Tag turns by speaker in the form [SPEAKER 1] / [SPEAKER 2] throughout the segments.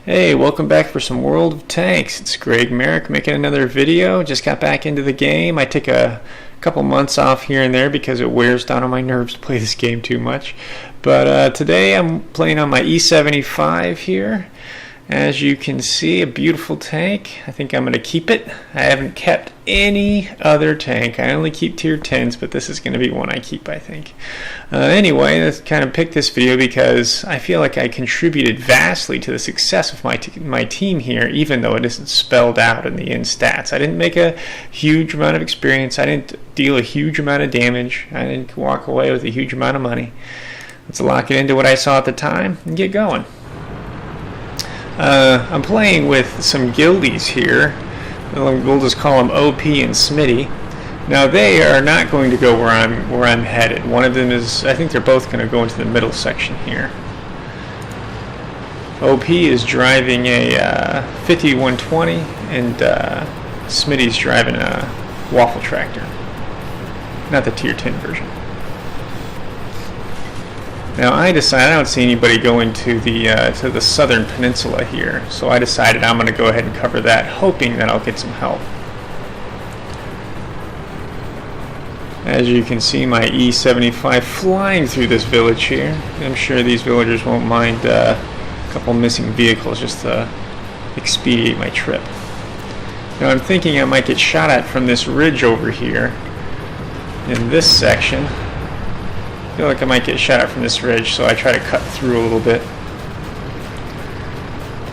[SPEAKER 1] Hey, welcome back for some World of Tanks. It's Greg Merrick making another video. Just got back into the game. I take a couple months off here and there because it wears down on my nerves to play this game too much. But today I'm playing on my E-75 here. As you can see, a beautiful tank. I think I'm going to keep it. I haven't kept any other tank. I only keep tier 10s, but this is going to be one I keep, I think. Anyway, let's kind of pick this video because I feel like I contributed vastly to the success of my team here, even though it isn't spelled out in the end stats. I didn't make a huge amount of experience. I didn't deal a huge amount of damage. I didn't walk away with a huge amount of money. Let's lock it into what I saw at the time and get going. I'm playing with some guildies here. We'll just call them OP and Smitty. Now they are not going to go where I'm headed. One of them is, I think they're both going to go into the middle section here. OP is driving a 5120 and Smitty's driving a waffle tractor. Not the tier 10 version. Now I decided I don't see anybody going to the southern peninsula here, so I decided I'm going to go ahead and cover that, hoping that I'll get some help. As you can see, my E-75 flying through this village here. I'm sure these villagers won't mind a couple missing vehicles just to expedite my trip. Now I'm thinking I might get shot at from this ridge over here in this section. I feel like I might get shot at from this ridge, so I try to cut through a little bit.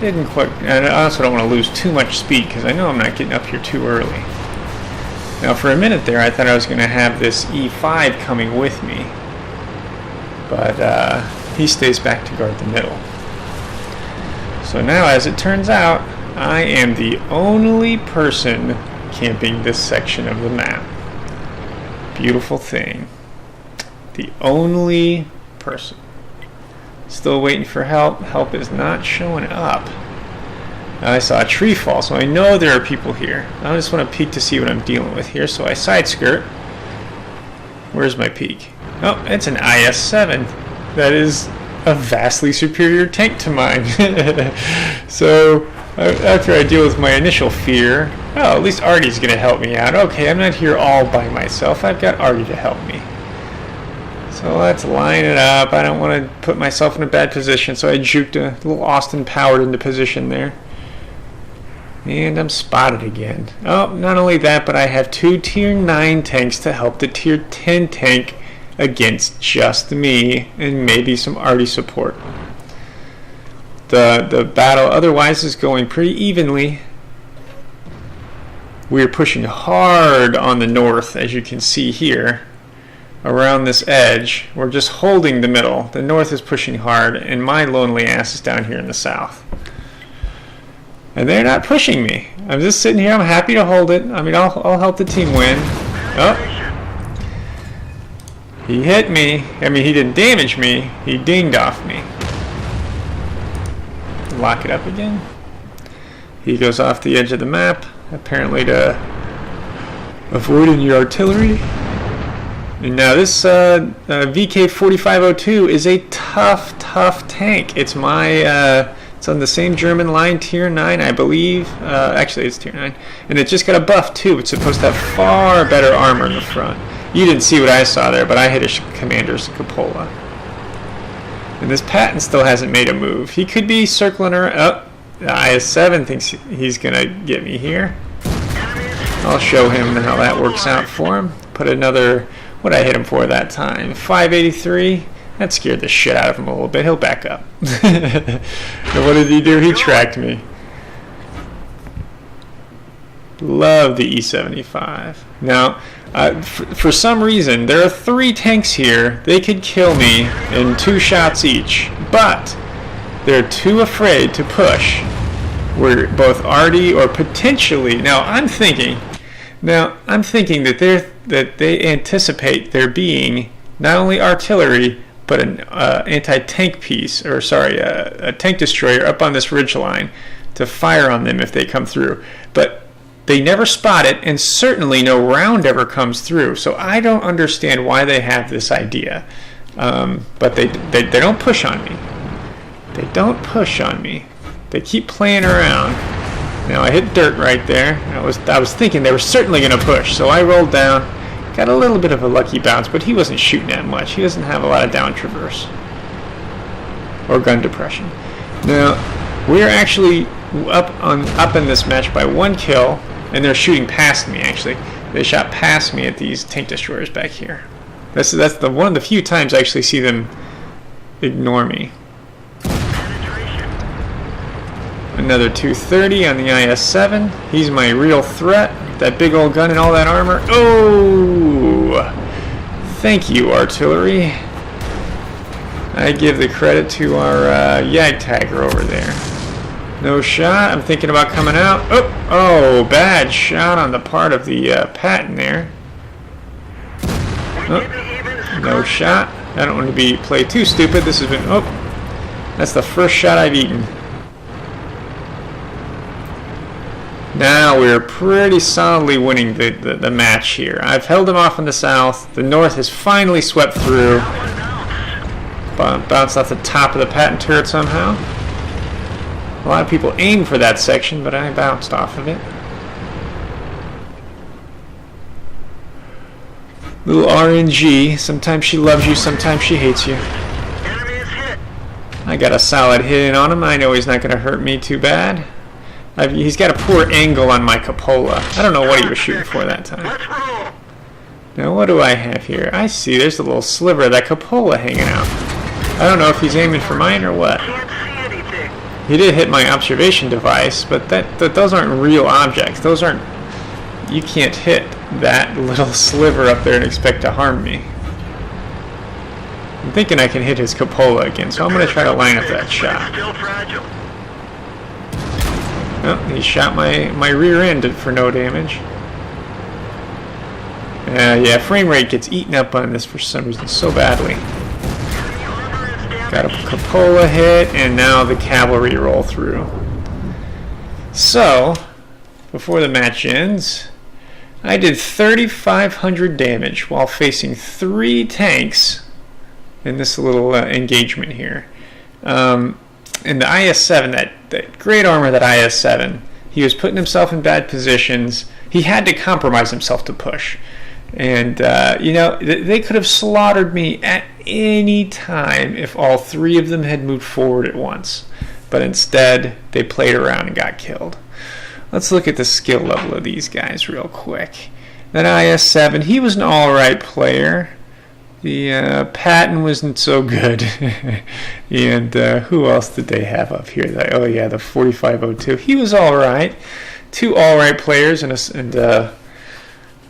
[SPEAKER 1] Didn't quite. I also don't want to lose too much speed because I know I'm not getting up here too early. Now, for a minute there, I thought I was going to have this E5 coming with me, but he stays back to guard the middle. So now, as it turns out, I am the only person camping this section of the map. Beautiful thing. The only person. Still waiting for help. Help is not showing up. I saw a tree fall, so I know there are people here. I just want to peek to see what I'm dealing with here, so I side skirt. Where's my peak? Oh, it's an IS-7. That is a vastly superior tank to mine. So after I deal with my initial fear, oh, at least Artie's going to help me out. Okay, I'm not here all by myself. I've got Artie to help me. So let's line it up. I don't want to put myself in a bad position, so I juked a little Austin Powered into position there. And I'm spotted again. Oh, not only that, but I have two tier 9 tanks to help the tier 10 tank against just me and maybe some Artie support. The battle otherwise is going pretty evenly. We're pushing hard on the north, as you can see here. Around this edge, we're just holding the middle. The north is pushing hard, and my lonely ass is down here in the south. And they're not pushing me. I'm just sitting here. I'm happy to hold it. I mean, I'll help the team win. Oh, he hit me. I mean, he didn't damage me. He dinged off me. Lock it up again. He goes off the edge of the map, apparently to avoid any artillery. And now this VK4502 is a tough tank. It's it's on the same German line, tier 9, I believe. Actually, it's tier 9. And it just got a buff, too. It's supposed to have far better armor in the front. You didn't see what I saw there, but I hit a commander's cupola. And this Patton still hasn't made a move. He could be circling her up. The IS-7 thinks he's going to get me here. I'll show him how that works out for him. Put another... What I hit him for that time? 583. That scared the shit out of him a little bit. He'll back up. And what did he do? He tracked me. Love the E-75. Now, for some reason, there are 3 tanks here. They could kill me in 2 shots each, but they're too afraid to push. Where both Artie or potentially... Now, I'm thinking that they anticipate there being not only artillery but an anti-tank piece, or sorry, a tank destroyer up on this ridge line to fire on them if they come through. But they never spot it, and certainly no round ever comes through. So I don't understand why they have this idea. But they don't push on me. They don't push on me. They keep playing around. Now I hit dirt right there. I was thinking they were certainly going to push, so I rolled down. Got a little bit of a lucky bounce, but he wasn't shooting that much. He doesn't have a lot of down traverse or gun depression. Now we're actually up in this match by 1 kill, and they're shooting past me. Actually, they shot past me at these tank destroyers back here. That's one of the few times I actually see them ignore me. Another 230 on the IS-7. He's my real threat. That big old gun and all that armor. Oh! Thank you, artillery. I give the credit to our Jagdtiger over there. No shot. I'm thinking about coming out. Oh, bad shot on the part of the Patton there. Oh, no shot. I don't want to play too stupid. This has been... Oh, that's the first shot I've eaten. Now we're pretty solidly winning the match here. I've held them off in the south. The north has finally swept through. Bounced off the top of the Patton turret somehow. A lot of people aim for that section, but I bounced off of it. Little RNG. Sometimes she loves you, sometimes she hates you. I got a solid hit in on him. I know he's not going to hurt me too bad. He's got a poor angle on my cupola. I don't know what he was shooting for that time. Now what do I have here? I see there's a little sliver of that cupola hanging out. I don't know if he's aiming for mine or what. He did hit my observation device, but those aren't real objects. Those aren't... You can't hit that little sliver up there and expect to harm me. I'm thinking I can hit his cupola again, so I'm going to try to line up that shot. Oh, he shot my rear end for no damage. Yeah, frame rate gets eaten up on this for some reason so badly. Got a cupola hit, and now the cavalry roll through. So, before the match ends, I did 3,500 damage while facing 3 tanks in this little engagement here. And the IS-7, that great armor, that IS-7, he was putting himself in bad positions. He had to compromise himself to push. And, you know, they could have slaughtered me at any time if all 3 of them had moved forward at once. But instead, they played around and got killed. Let's look at the skill level of these guys real quick. That IS-7, he was an alright player. The Patton wasn't so good. And who else did they have up here? Oh yeah, the 4502. He was alright. 2 alright players and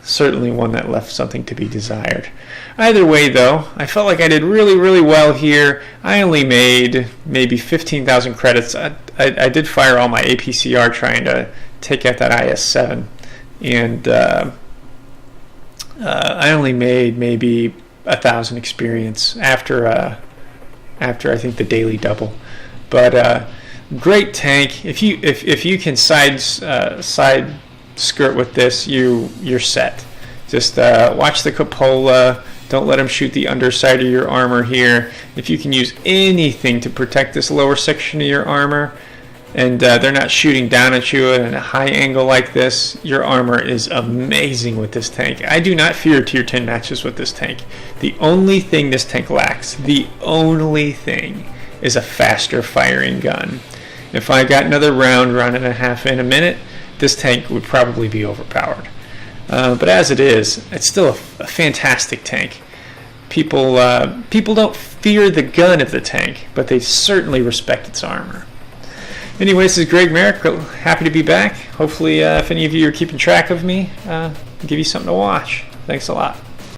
[SPEAKER 1] certainly one that left something to be desired. Either way though, I felt like I did really, really well here. I only made maybe 15,000 credits. I did fire all my APCR trying to take out that IS-7. And I only made maybe 1,000 experience after I think the daily double. But great tank. If you can side skirt with this, you're set. Just watch the cupola. Don't let him shoot the underside of your armor here. If you can use anything to protect this lower section of your armor, and they're not shooting down at you at a high angle like this, your armor is amazing with this tank. I do not fear tier 10 matches with this tank. The only thing this tank lacks, the only thing, is a faster firing gun. If I got another round and a half in a minute, this tank would probably be overpowered. But as it is, it's still a fantastic tank. People don't fear the gun of the tank, but they certainly respect its armor. Anyway, this is Greg Merrick. Happy to be back. Hopefully, if any of you are keeping track of me, I'll give you something to watch. Thanks a lot.